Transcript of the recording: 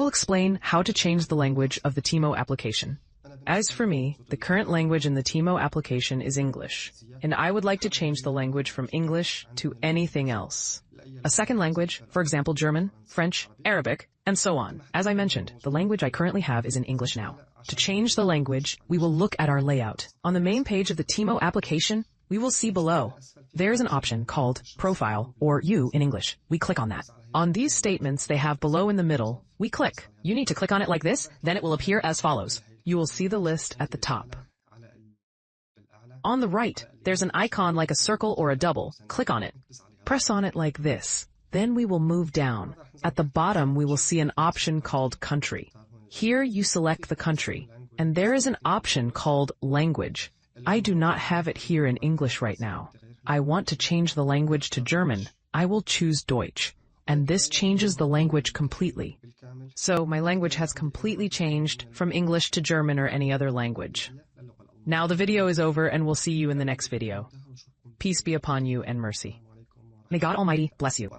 will explain how to change the language of the Temu application. As for me, the current language in the Temu application is English, and I would like to change the language from English to anything else. A second language, for example German, French, Arabic, and so on. As I mentioned, the language I currently have is in English now. To change the language, we will look at our layout. On the main page of the Temu application, we will see below. There is an option called Profile, or You in English. We click on that. On these statements they have below in the middle, we click. You need to click on it like this, then it will appear as follows. You will see the list at the top. On the right, there's an icon like a circle or a double. Click on it. Press on it like this. Then we will move down. At the bottom, we will see an option called Country. Here you select the country, and there is an option called Language. I do not have it here in English right now. I want to change the language to German. I will choose Deutsch, and this changes the language completely. So my language has completely changed from English to German or any other language. Now the video is over and we'll see you in the next video. Peace be upon you and mercy. May God Almighty bless you.